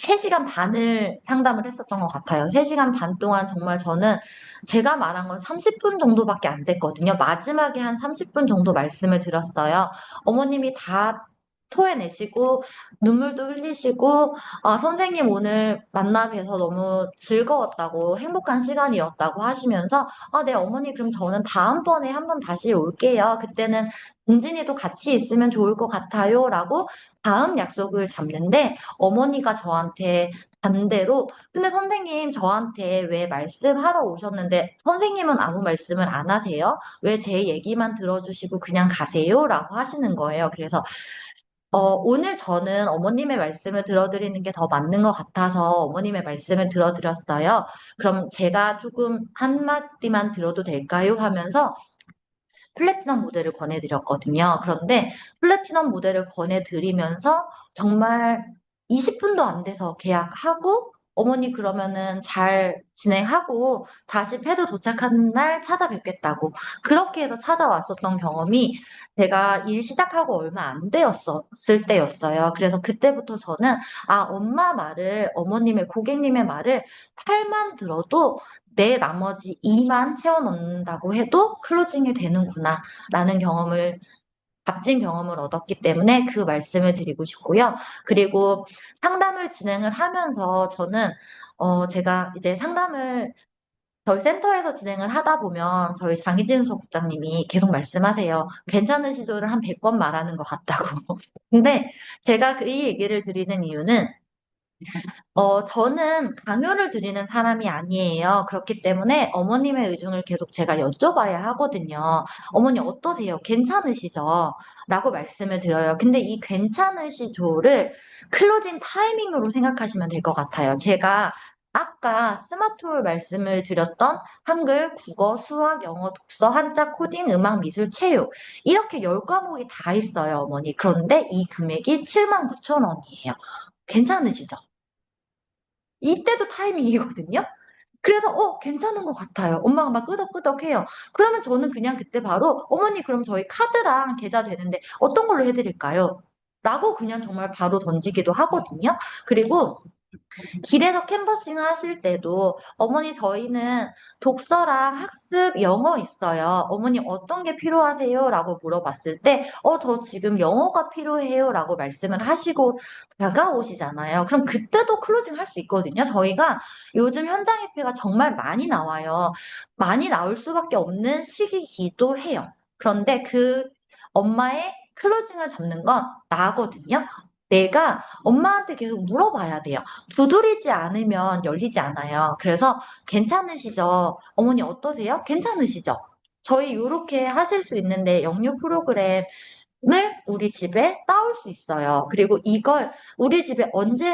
3시간 반을 상담을 했었던 것 같아요. 3시간 반 동안 정말 저는 제가 말한 건 30분 정도밖에 안 됐거든요. 마지막에 한 30분 정도 말씀을 드렸어요. 어머님이 다 토해내시고 눈물도 흘리시고 아, 선생님 오늘 만나 뵈서 너무 즐거웠다고 행복한 시간이었다고 하시면서 아, 네 어머니 그럼 저는 다음번에 한번 다시 올게요. 그때는 은진이도 같이 있으면 좋을 것 같아요. 라고 다음 약속을 잡는데 어머니가 저한테 반대로, 근데 선생님 저한테 왜 말씀하러 오셨는데 선생님은 아무 말씀을 안 하세요? 왜 제 얘기만 들어주시고 그냥 가세요? 라고 하시는 거예요. 그래서, 오늘 저는 어머님의 말씀을 들어드리는 게 더 맞는 것 같아서 어머님의 말씀을 들어드렸어요. 그럼 제가 조금 한마디만 들어도 될까요? 하면서 플래티넘 모델을 권해드렸거든요. 그런데 플래티넘 모델을 권해드리면서 정말 20분도 안 돼서 계약하고 어머니 그러면은 잘 진행하고 다시 패드 도착하는 날 찾아뵙겠다고 그렇게 해서 찾아왔었던 경험이 제가 일 시작하고 얼마 안 되었을 때였어요. 그래서 그때부터 저는 아, 엄마 말을 어머님의 고객님의 말을 팔만 들어도 내 나머지 2만 채워넣는다고 해도 클로징이 되는구나 라는 값진 경험을 얻었기 때문에 그 말씀을 드리고 싶고요. 그리고 상담을 진행을 하면서 저는 제가 이제 상담을 저희 센터에서 진행을 하다 보면 저희 장희진 국장님이 계속 말씀하세요. 괜찮은 시조를 한 100번 말하는 것 같다고. 근데 제가 이 얘기를 드리는 이유는 저는 강요를 드리는 사람이 아니에요. 그렇기 때문에 어머님의 의중을 계속 제가 여쭤봐야 하거든요. 어머니 어떠세요? 괜찮으시죠? 라고 말씀을 드려요. 근데 이 괜찮으시죠를 클로징 타이밍으로 생각하시면 될 것 같아요. 제가 아까 스마트홀 말씀을 드렸던 한글, 국어, 수학, 영어, 독서, 한자, 코딩, 음악, 미술, 체육 이렇게 10과목이 다 있어요, 어머니. 그런데 이 금액이 79,000원이에요. 괜찮으시죠? 이때도 타이밍이거든요. 그래서 괜찮은 것 같아요. 엄마가 막 끄덕끄덕해요. 그러면 저는 그냥 그때 바로 어머니 그럼 저희 카드랑 계좌 되는데 어떤 걸로 해드릴까요? 라고 그냥 정말 바로 던지기도 하거든요. 그리고 길에서 캔버싱 하실 때도 어머니 저희는 독서랑 학습 영어 있어요. 어머니 어떤 게 필요하세요? 라고 물어봤을 때 저 지금 영어가 필요해요. 라고 말씀을 하시고 다가오시잖아요. 그럼 그때도 클로징 할 수 있거든요. 저희가 요즘 현장 입회가 정말 많이 나와요. 많이 나올 수밖에 없는 시기이기도 해요. 그런데 그 엄마의 클로징을 잡는 건 나거든요. 내가 엄마한테 계속 물어봐야 돼요. 두드리지 않으면 열리지 않아요. 그래서 괜찮으시죠? 어머니 어떠세요? 괜찮으시죠? 저희 이렇게 하실 수 있는데 영유 프로그램을 우리 집에 따올 수 있어요. 그리고 이걸 우리 집에 언제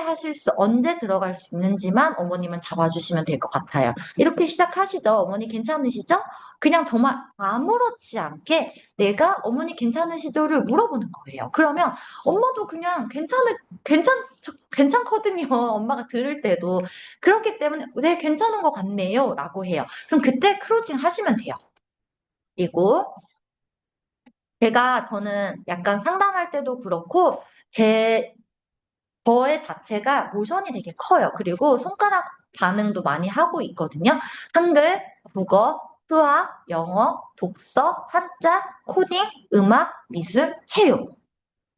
들어갈 수 있는지만 어머님은 잡아주시면 될 것 같아요. 이렇게 시작하시죠. 어머니 괜찮으시죠? 그냥 정말 아무렇지 않게 내가 어머니 괜찮으시죠를 물어보는 거예요. 그러면 엄마도 그냥 괜찮거든요. 엄마가 들을 때도. 그렇기 때문에, 네, 괜찮은 것 같네요. 라고 해요. 그럼 그때 크로징 하시면 돼요. 그리고 저는 약간 상담할 때도 그렇고, 저의 자체가 모션이 되게 커요. 그리고 손가락 반응도 많이 하고 있거든요. 한글, 국어, 수학, 영어, 독서, 한자, 코딩, 음악, 미술, 체육.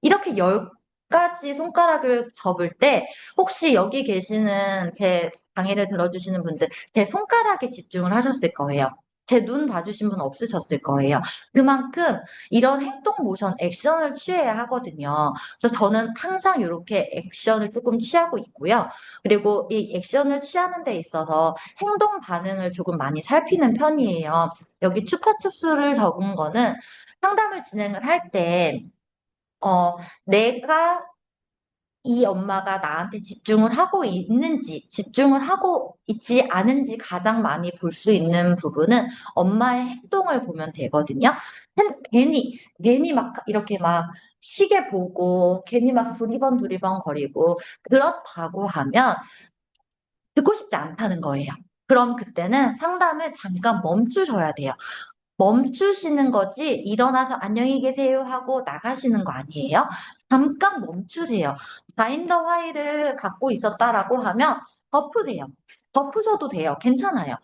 이렇게 10가지 손가락을 접을 때 혹시 여기 계시는 제 강의를 들어주시는 분들 제 손가락에 집중을 하셨을 거예요. 제 눈 봐주신 분 없으셨을 거예요. 그만큼 이런 행동 모션, 액션을 취해야 하거든요. 그래서 저는 항상 이렇게 액션을 조금 취하고 있고요. 그리고 이 액션을 취하는 데 있어서 행동 반응을 조금 많이 살피는 편이에요. 여기 추파추스를 적은 거는 상담을 진행을 할때 내가 이 엄마가 나한테 집중을 하고 있는지, 집중을 하고 있지 않은지 가장 많이 볼 수 있는 부분은 엄마의 행동을 보면 되거든요. 괜히 막 이렇게 막 시계 보고, 괜히 막 두리번 거리고, 그렇다고 하면 듣고 싶지 않다는 거예요. 그럼 그때는 상담을 잠깐 멈추셔야 돼요. 멈추시는 거지 일어나서 안녕히 계세요 하고 나가시는 거 아니에요? 잠깐 멈추세요. 바인더 화일을 갖고 있었다라고 하면 덮으세요. 덮으셔도 돼요. 괜찮아요.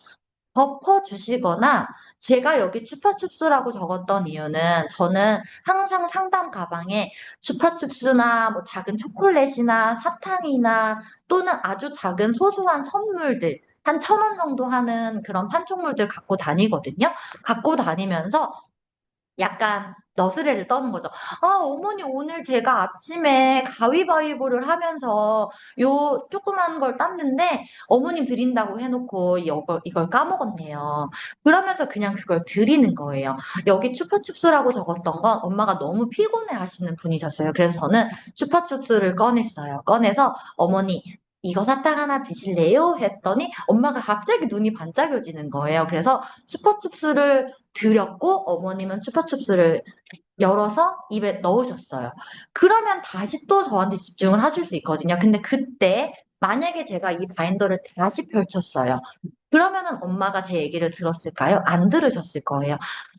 덮어주시거나 제가 여기 추파춥스라고 적었던 이유는 저는 항상 상담 가방에 추파춥스나 뭐 작은 초콜릿이나 사탕이나 또는 아주 작은 소소한 선물들 한 1,000원 정도 하는 그런 판촉물들 갖고 다니거든요. 갖고 다니면서 약간 너스레를 떠는 거죠. 어머니, 오늘 제가 아침에 가위바위보를 하면서 요 조그만 걸 땄는데 어머님 드린다고 해놓고 이걸 까먹었네요. 그러면서 그냥 그걸 드리는 거예요. 여기 추파춥스라고 적었던 건 엄마가 너무 피곤해 하시는 분이셨어요. 그래서 저는 추파춥스를 꺼냈어요. 꺼내서 어머니, 이거 사탕 하나 드실래요? 했더니 엄마가 갑자기 눈이 반짝여지는 거예요. 그래서 추파춥스를 드렸고 어머님은 추파춥스를 열어서 입에 넣으셨어요. 그러면 다시 또 저한테 집중을 하실 수 있거든요. 근데 그때 만약에 제가 이 바인더를 다시 펼쳤어요. 그러면은 엄마가 제 얘기를 들었을까요? 안 들으셨을 거예요.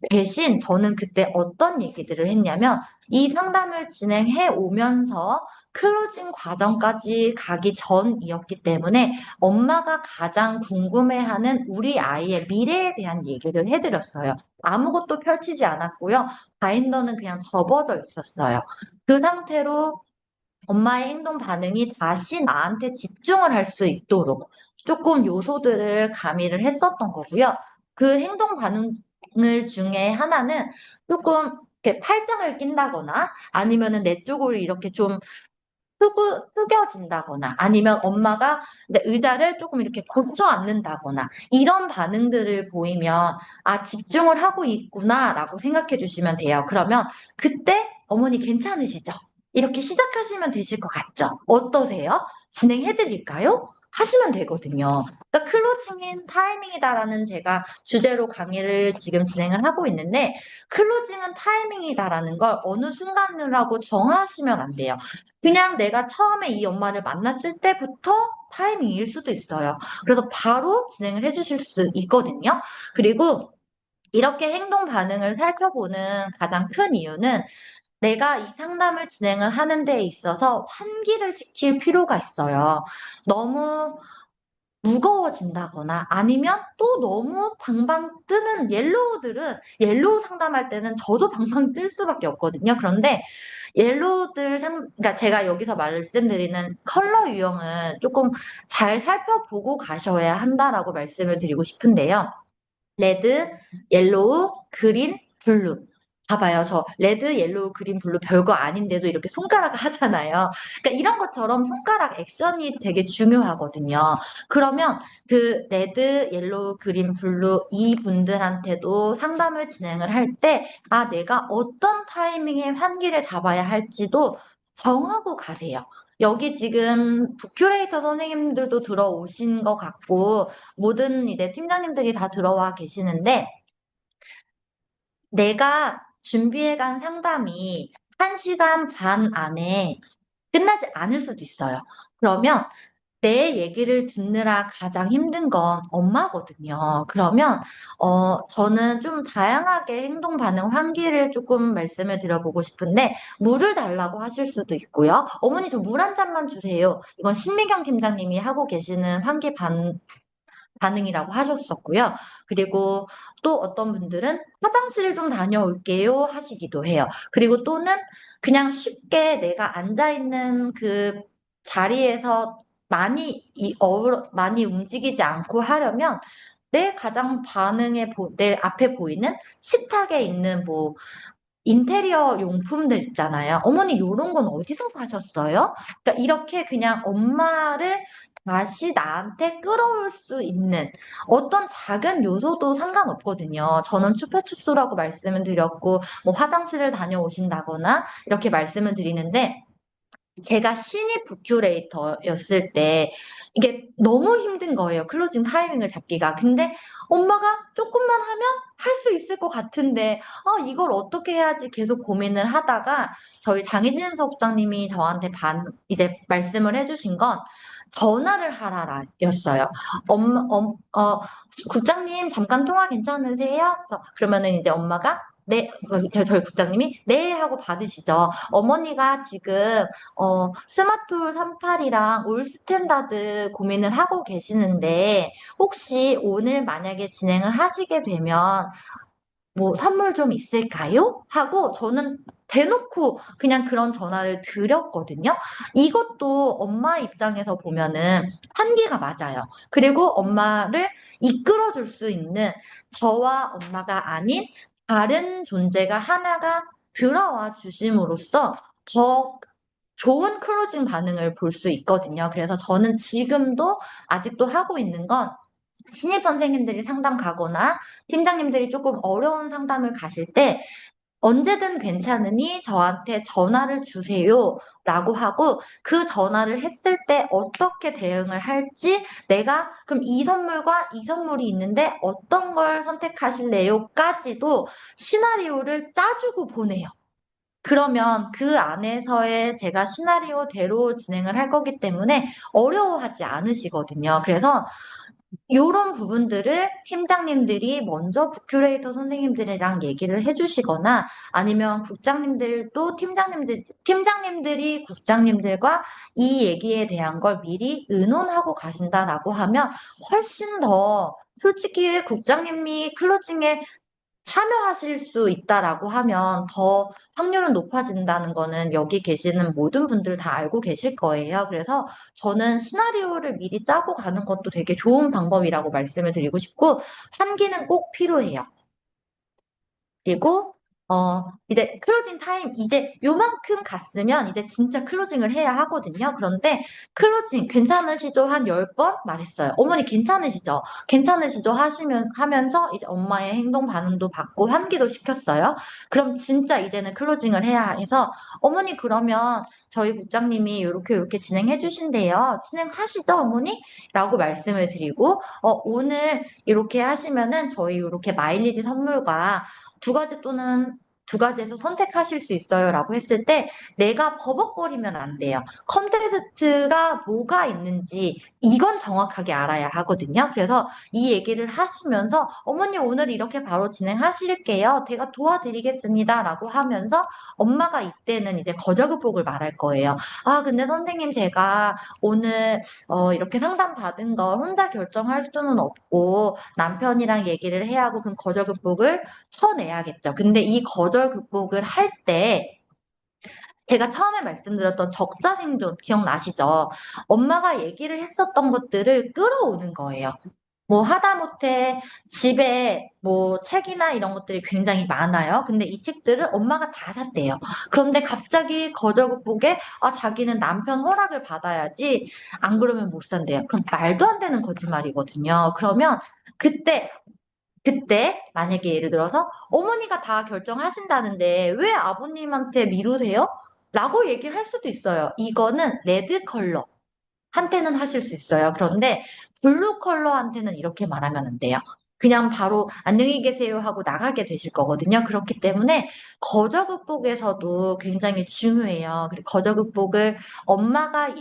대신 저는 그때 어떤 얘기들을 했냐면 이 상담을 진행해 오면서 클로징 과정까지 가기 전이었기 때문에 엄마가 가장 궁금해하는 우리 아이의 미래에 대한 얘기를 해드렸어요. 아무것도 펼치지 않았고요. 바인더는 그냥 접어져 있었어요. 그 상태로 엄마의 행동 반응이 다시 나한테 집중을 할 수 있도록 조금 요소들을 가미를 했었던 거고요. 그 행동 반응을 중에 하나는 조금 이렇게 팔짱을 낀다거나 아니면은 내 쪽으로 이렇게 좀 숙여진다거나 아니면 엄마가 이제 의자를 조금 이렇게 고쳐 앉는다거나 이런 반응들을 보이면 아, 집중을 하고 있구나라고 생각해 주시면 돼요. 그러면 그때 어머니 괜찮으시죠? 이렇게 시작하시면 되실 것 같죠? 어떠세요? 진행해 드릴까요? 하시면 되거든요. 그러니까 클로징인 타이밍이다라는 제가 주제로 강의를 지금 진행을 하고 있는데 클로징은 타이밍이다라는 걸 어느 순간이라고 정하시면 안 돼요. 그냥 내가 처음에 이 엄마를 만났을 때부터 타이밍일 수도 있어요. 그래서 바로 진행을 해주실 수 있거든요. 그리고 이렇게 행동 반응을 살펴보는 가장 큰 이유는 내가 이 상담을 진행을 하는 데 있어서 환기를 시킬 필요가 있어요. 너무 무거워진다거나 아니면 또 너무 방방 뜨는 옐로우들은 옐로우 상담할 때는 저도 방방 뜰 수밖에 없거든요. 그런데 그러니까 제가 여기서 말씀드리는 컬러 유형은 조금 잘 살펴보고 가셔야 한다라고 말씀을 드리고 싶은데요. 레드, 옐로우, 그린, 블루. 봐봐요. 저 레드, 옐로우, 그린, 블루 별거 아닌데도 이렇게 손가락 하잖아요. 그러니까 이런 것처럼 손가락 액션이 되게 중요하거든요. 그러면 그 레드, 옐로우, 그린, 블루 이 분들한테도 상담을 진행을 할 때, 아, 내가 어떤 타이밍에 환기를 잡아야 할지도 정하고 가세요. 여기 지금 북큐레이터 선생님들도 들어오신 것 같고, 모든 이제 팀장님들이 다 들어와 계시는데, 내가 준비해간 상담이 1시간 반 안에 끝나지 않을 수도 있어요. 그러면 내 얘기를 듣느라 가장 힘든 건 엄마거든요. 그러면, 저는 좀 다양하게 행동 반응 환기를 조금 말씀을 드려보고 싶은데, 물을 달라고 하실 수도 있고요. 어머니 저 물 한 잔만 주세요. 이건 신미경 팀장님이 하고 계시는 반응이라고 하셨었고요. 그리고 또 어떤 분들은 화장실을 좀 다녀올게요 하시기도 해요. 그리고 또는 그냥 쉽게 내가 앉아있는 그 자리에서 많이 움직이지 않고 하려면 내 가장 내 앞에 보이는 식탁에 있는 뭐 인테리어 용품들 있잖아요. 어머니, 요런 건 어디서 사셨어요? 그러니까 이렇게 그냥 엄마를 다시 나한테 끌어올 수 있는 어떤 작은 요소도 상관없거든요. 저는 추파춥스라고 말씀을 드렸고, 뭐 화장실을 다녀오신다거나 이렇게 말씀을 드리는데, 제가 신입 부큐레이터였을 때 이게 너무 힘든 거예요. 클로징 타이밍을 잡기가. 근데 엄마가 조금만 하면 할 수 있을 것 같은데 이걸 어떻게 해야지 계속 고민을 하다가 저희 장희진 수업장님이 저한테 이제 말씀을 해주신 건 전화를 하라라 였어요. 국장님 잠깐 통화 괜찮으세요? 그러면은 이제 엄마가 네, 저희 국장님이 네 하고 받으시죠. 어머니가 지금 스마트홀 38이랑 올 스탠다드 고민을 하고 계시는데 혹시 오늘 만약에 진행을 하시게 되면 뭐 선물 좀 있을까요? 하고 저는 대놓고 그냥 그런 전화를 드렸거든요. 이것도 엄마 입장에서 보면은 한계가 맞아요. 그리고 엄마를 이끌어줄 수 있는 저와 엄마가 아닌 다른 존재가 하나가 들어와 주심으로써 더 좋은 클로징 반응을 볼 수 있거든요. 그래서 저는 지금도 아직도 하고 있는 건 신입 선생님들이 상담 가거나 팀장님들이 조금 어려운 상담을 가실 때 언제든 괜찮으니 저한테 전화를 주세요. 라고 하고 그 전화를 했을 때 어떻게 대응을 할지 내가 그럼 이 선물과 이 선물이 있는데 어떤 걸 선택하실래요? 까지도 시나리오를 짜주고 보내요. 그러면 그 안에서의 제가 시나리오대로 진행을 할 거기 때문에 어려워하지 않으시거든요. 그래서 요런 부분들을 팀장님들이 먼저 부큐레이터 선생님들이랑 얘기를 해주시거나 아니면 국장님들도 팀장님들이 국장님들과 이 얘기에 대한 걸 미리 의논하고 가신다라고 하면 훨씬 더 솔직히 국장님이 클로징에 참여하실 수 있다라고 하면 더 확률은 높아진다는 거는 여기 계시는 모든 분들 다 알고 계실 거예요. 그래서 저는 시나리오를 미리 짜고 가는 것도 되게 좋은 방법이라고 말씀을 드리고 싶고, 환기는 꼭 필요해요. 그리고 이제 클로징 타임 이제 요만큼 갔으면 이제 진짜 클로징을 해야 하거든요. 그런데 클로징 괜찮으시죠? 한 10번 말했어요. 어머니 괜찮으시죠? 괜찮으시죠? 하면서 이제 엄마의 행동 반응도 받고 환기도 시켰어요. 그럼 진짜 이제는 클로징을 해야 해서 어머니 그러면 저희 국장님이 이렇게 진행해 주신대요. 진행하시죠, 어머니? 라고 말씀을 드리고 오늘 이렇게 하시면은 저희 이렇게 마일리지 선물과 두 가지 또는 두 가지에서 선택하실 수 있어요라고 했을 때 내가 버벅거리면 안 돼요. 컨테스트가 뭐가 있는지 이건 정확하게 알아야 하거든요. 그래서 이 얘기를 하시면서 어머니 오늘 이렇게 바로 진행하실게요. 제가 도와드리겠습니다라고 하면서 엄마가 이때는 이제 거절 극복을 말할 거예요. 아, 근데 선생님 제가 오늘 이렇게 상담 받은 걸 혼자 결정할 수는 없고 남편이랑 얘기를 해야 하고 그럼 거절 극복을 쳐내야겠죠. 근데 이 거절 극복을 할 때 제가 처음에 말씀드렸던 적자 생존 기억나시죠? 엄마가 얘기를 했었던 것들을 끌어오는 거예요. 뭐 하다못해 집에 뭐 책이나 이런 것들이 굉장히 많아요. 근데 이 책들을 엄마가 다 샀대요. 그런데 갑자기 거절 극복에 자기는 남편 허락을 받아야지 안 그러면 못 산대요. 그럼 말도 안 되는 거짓말이거든요. 그러면 그때 만약에 예를 들어서 어머니가 다 결정하신다는데 왜 아버님한테 미루세요? 라고 얘기를 할 수도 있어요. 이거는 레드 컬러 한테는 하실 수 있어요. 그런데 블루 컬러한테는 이렇게 말하면 안 돼요. 그냥 바로 안녕히 계세요 하고 나가게 되실 거거든요. 그렇기 때문에 거저 극복에서도 굉장히 중요해요. 그리고 거저 극복을 엄마가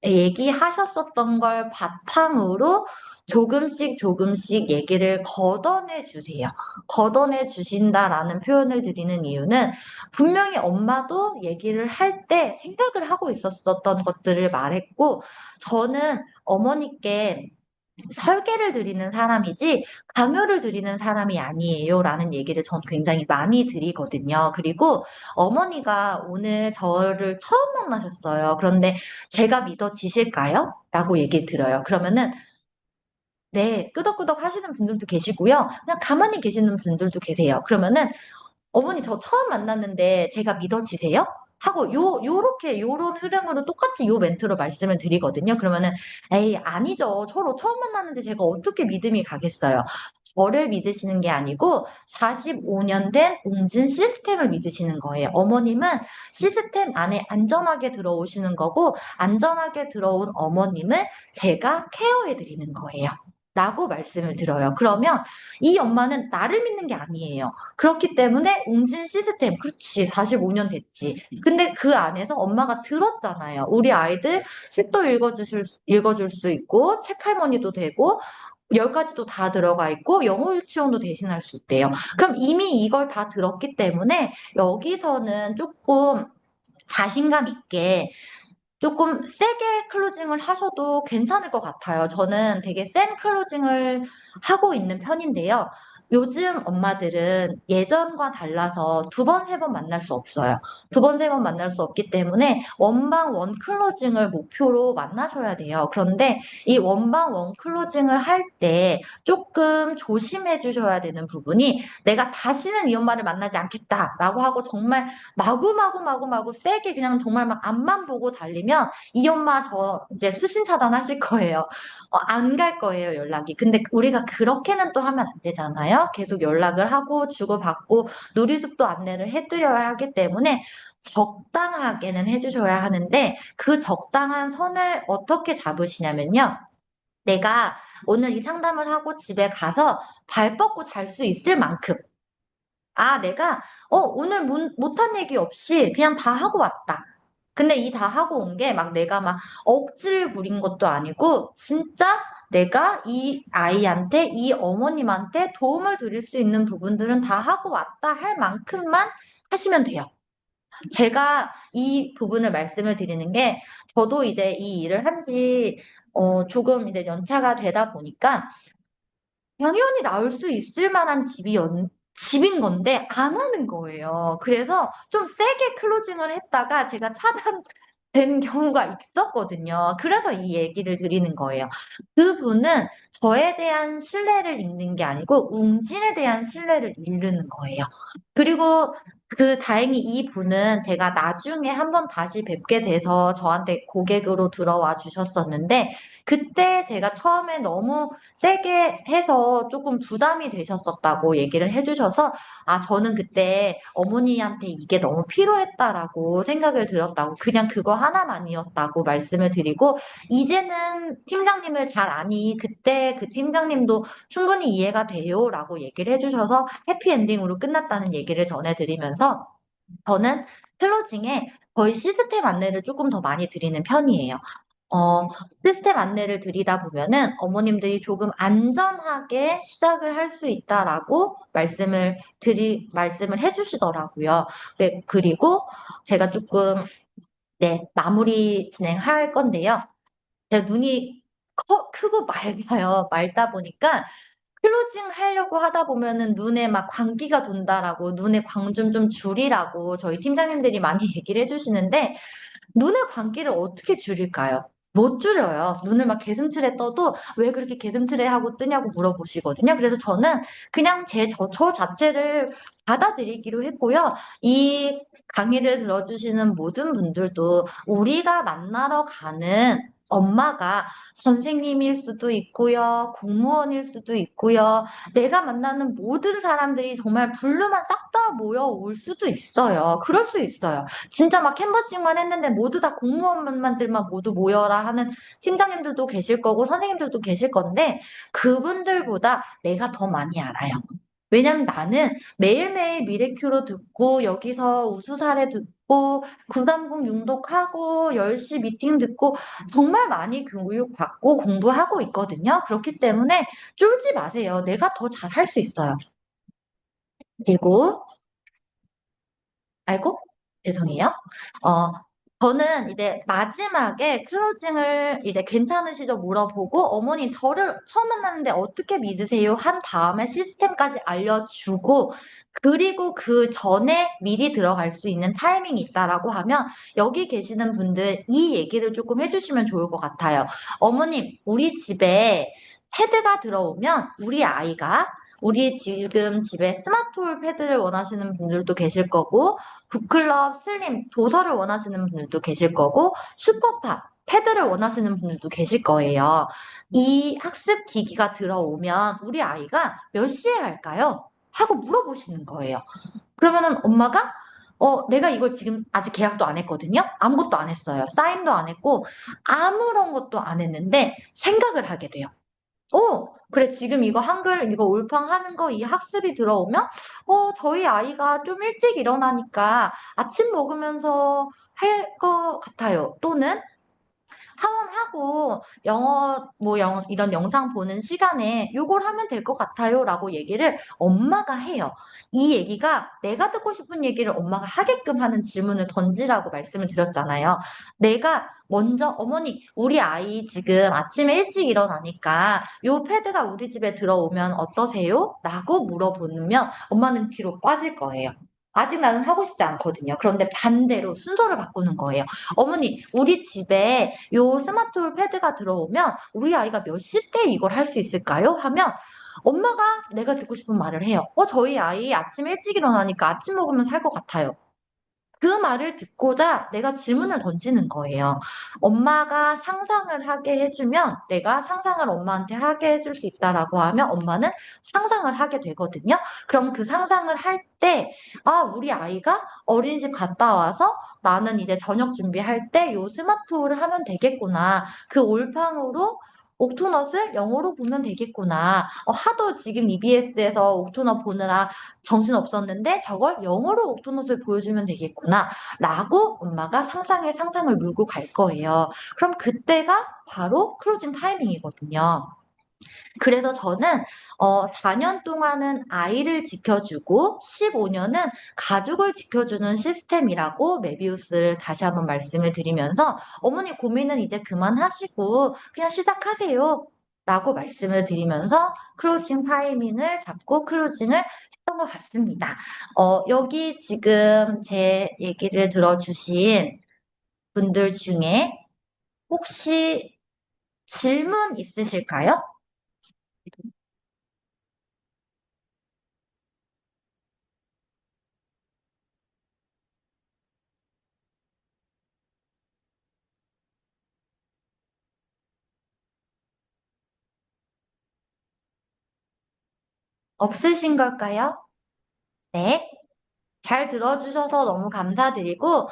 얘기하셨었던 걸 바탕으로 조금씩 조금씩 얘기를 걷어내 주세요. 걷어내 주신다라는 표현을 드리는 이유는 분명히 엄마도 얘기를 할 때 생각을 하고 있었던 것들을 말했고, 저는 어머니께 설계를 드리는 사람이지 강요를 드리는 사람이 아니에요. 라는 얘기를 전 굉장히 많이 드리거든요. 그리고 어머니가 오늘 저를 처음 만나셨어요. 그런데 제가 믿어지실까요? 라고 얘기 들어요. 그러면은 네, 끄덕끄덕 하시는 분들도 계시고요. 그냥 가만히 계시는 분들도 계세요. 그러면은 어머니 저 처음 만났는데 제가 믿어지세요? 하고 요런 흐름으로 똑같이 요 멘트로 말씀을 드리거든요. 그러면은 에이 아니죠. 서로 처음 만났는데 제가 어떻게 믿음이 가겠어요. 저를 믿으시는 게 아니고 45년 된 웅진 시스템을 믿으시는 거예요. 어머님은 시스템 안에 안전하게 들어오시는 거고 안전하게 들어온 어머님을 제가 케어해 드리는 거예요. 라고 말씀을 드려요. 그러면 이 엄마는 나를 믿는 게 아니에요. 그렇기 때문에 웅진 시스템, 그렇지, 45년 됐지. 근데 그 안에서 엄마가 들었잖아요. 우리 아이들 책도 읽어줄 수 있고, 책 할머니도 되고, 10가지도 다 들어가 있고, 영어 유치원도 대신할 수 있대요. 그럼 이미 이걸 다 들었기 때문에 여기서는 조금 자신감 있게 조금 세게 클로징을 하셔도 괜찮을 것 같아요. 저는 되게 센 클로징을 하고 있는 편인데요. 요즘 엄마들은 예전과 달라서 두 번, 세 번 만날 수 없어요. 두 번, 세 번 만날 수 없기 때문에 원방 원 클로징을 목표로 만나셔야 돼요. 그런데 이 원방 원 클로징을 할 때 조금 조심해 주셔야 되는 부분이 내가 다시는 이 엄마를 만나지 않겠다라고 하고 정말 마구마구 세게 그냥 정말 막 앞만 보고 달리면 이 엄마 저 이제 수신 차단하실 거예요. 안 갈 거예요, 연락이. 근데 우리가 그렇게는 또 하면 안 되잖아요. 계속 연락을 하고 주고받고 누리습도 안내를 해드려야 하기 때문에 적당하게는 해주셔야 하는데 그 적당한 선을 어떻게 잡으시냐면요. 내가 오늘 이 상담을 하고 집에 가서 발 뻗고 잘 수 있을 만큼 내가, 오늘 못한 얘기 없이 그냥 다 하고 왔다. 근데 이 다 하고 온 게 막 내가 막 억지를 부린 것도 아니고, 진짜 내가 이 아이한테, 이 어머님한테 도움을 드릴 수 있는 부분들은 다 하고 왔다 할 만큼만 하시면 돼요. 제가 이 부분을 말씀을 드리는 게, 저도 이제 이 일을 한 지, 조금 이제 연차가 되다 보니까, 당연히 나올 수 있을 만한 집인 건데, 안 하는 거예요. 그래서 좀 세게 클로징을 했다가 제가 차단된 경우가 있었거든요. 그래서 이 얘기를 드리는 거예요. 그분은 저에 대한 신뢰를 잃는 게 아니고, 웅진에 대한 신뢰를 잃는 거예요. 그리고 다행히 이 분은 제가 나중에 한번 다시 뵙게 돼서 저한테 고객으로 들어와 주셨었는데, 그때 제가 처음에 너무 세게 해서 조금 부담이 되셨었다고 얘기를 해주셔서, 아, 저는 그때 어머니한테 이게 너무 필요했다라고 생각을 들었다고, 그냥 그거 하나만이었다고 말씀을 드리고, 이제는 팀장님을 잘 아니, 그때 그 팀장님도 충분히 이해가 돼요라고 얘기를 해주셔서 해피엔딩으로 끝났다는 얘기를 전해드리면서, 저는 클로징에 거의 시스템 안내를 조금 더 많이 드리는 편이에요. 어, 시스템 안내를 드리다 보면은 어머님들이 조금 안전하게 시작을 할 수 있다라고 말씀을 해주시더라고요. 그리고 제가 조금, 네, 마무리 진행할 건데요. 제가 눈이 크고 맑아요. 맑다 보니까 클로징 하려고 하다 보면은 눈에 막 광기가 돈다라고, 눈에 광 좀 줄이라고 저희 팀장님들이 많이 얘기를 해주시는데, 눈의 광기를 어떻게 줄일까요? 못 줄여요. 눈을 막 개슴츠레 떠도 왜 그렇게 개슴츠레 하고 뜨냐고 물어보시거든요. 그래서 저는 그냥 저 자체를 받아들이기로 했고요. 이 강의를 들어주시는 모든 분들도 우리가 만나러 가는 엄마가 선생님일 수도 있고요, 공무원일 수도 있고요, 내가 만나는 모든 사람들이 정말 블루만 싹 다 모여올 수도 있어요. 그럴 수 있어요. 진짜 막 캔버싱만 했는데 모두 다 공무원만들만 모두 모여라 하는 팀장님들도 계실 거고 선생님들도 계실 건데, 그분들보다 내가 더 많이 알아요. 왜냐면 나는 매일매일 미래큐로 듣고 여기서 우수사례 듣고 930 융독하고 10시 미팅 듣고 정말 많이 교육받고 공부하고 있거든요. 그렇기 때문에 쫄지 마세요. 내가 더 잘할 수 있어요. 그리고 아이고, 죄송해요. 어, 저는 이제 마지막에 클로징을 이제 괜찮으시죠? 물어보고, 어머니 저를 처음 만났는데 어떻게 믿으세요? 한 다음에 시스템까지 알려주고, 그리고 그 전에 미리 들어갈 수 있는 타이밍이 있다라고 하면, 여기 계시는 분들 이 얘기를 조금 해주시면 좋을 것 같아요. 어머님, 우리 집에 헤드가 들어오면 우리 지금 집에 스마트홀 패드를 원하시는 분들도 계실 거고, 북클럽, 슬림, 도서를 원하시는 분들도 계실 거고, 슈퍼팝, 패드를 원하시는 분들도 계실 거예요. 이 학습 기기가 들어오면 우리 아이가 몇 시에 할까요? 하고 물어보시는 거예요. 그러면은 엄마가 내가 이걸 지금 아직 계약도 안 했거든요. 아무것도 안 했어요. 사인도 안 했고 아무런 것도 안 했는데 생각을 하게 돼요. 그래, 지금 이거 한글, 이거 올팡 하는 거, 이 학습이 들어오면, 저희 아이가 좀 일찍 일어나니까 아침 먹으면서 할 것 같아요. 또는 하원하고 이런 영상 보는 시간에 요걸 하면 될 것 같아요 라고 얘기를 엄마가 해요. 이 얘기가 내가 듣고 싶은 얘기를 엄마가 하게끔 하는 질문을 던지라고 말씀을 드렸잖아요. 내가 먼저 어머니, 우리 아이 지금 아침에 일찍 일어나니까 요 패드가 우리 집에 들어오면 어떠세요? 라고 물어보면 엄마는 뒤로 빠질 거예요. 아직 나는 하고 싶지 않거든요. 그런데 반대로 순서를 바꾸는 거예요. 어머니, 우리 집에 요 스마트홀 패드가 들어오면 우리 아이가 몇 시 때 이걸 할 수 있을까요? 하면 엄마가 내가 듣고 싶은 말을 해요. 저희 아이 아침 일찍 일어나니까 아침 먹으면 살 것 같아요. 그 말을 듣고자 내가 질문을 던지는 거예요. 엄마가 상상을 하게 해주면 내가 상상을 엄마한테 하게 해줄 수 있다라고 하면 엄마는 상상을 하게 되거든요. 그럼 그 상상을 할 때, 아, 우리 아이가 어린이집 갔다 와서 나는 이제 저녁 준비할 때 요 스마트홀을 하면 되겠구나. 그 올팡으로 옥토넛을 영어로 보면 되겠구나. 하도 지금 EBS에서 옥토넛 보느라 정신 없었는데 저걸 영어로 옥토넛을 보여주면 되겠구나. 라고 엄마가 상상에 상상을 물고 갈 거예요. 그럼 그때가 바로 클로징 타이밍이거든요. 그래서 저는 4년 동안은 아이를 지켜주고 15년은 가족을 지켜주는 시스템이라고 메비우스를 다시 한번 말씀을 드리면서 어머니 고민은 이제 그만하시고 그냥 시작하세요. 라고 말씀을 드리면서 클로징 타이밍을 잡고 클로징을 했던 것 같습니다. 여기 지금 제 얘기를 들어주신 분들 중에 혹시 질문 있으실까요? 없으신 걸까요? 네. 잘 들어주셔서 너무 감사드리고,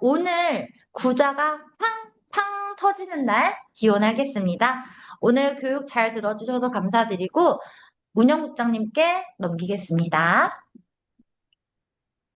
오늘 구자가 팡팡 터지는 날 기원하겠습니다. 오늘 교육 잘 들어주셔서 감사드리고, 문영국장님께 넘기겠습니다.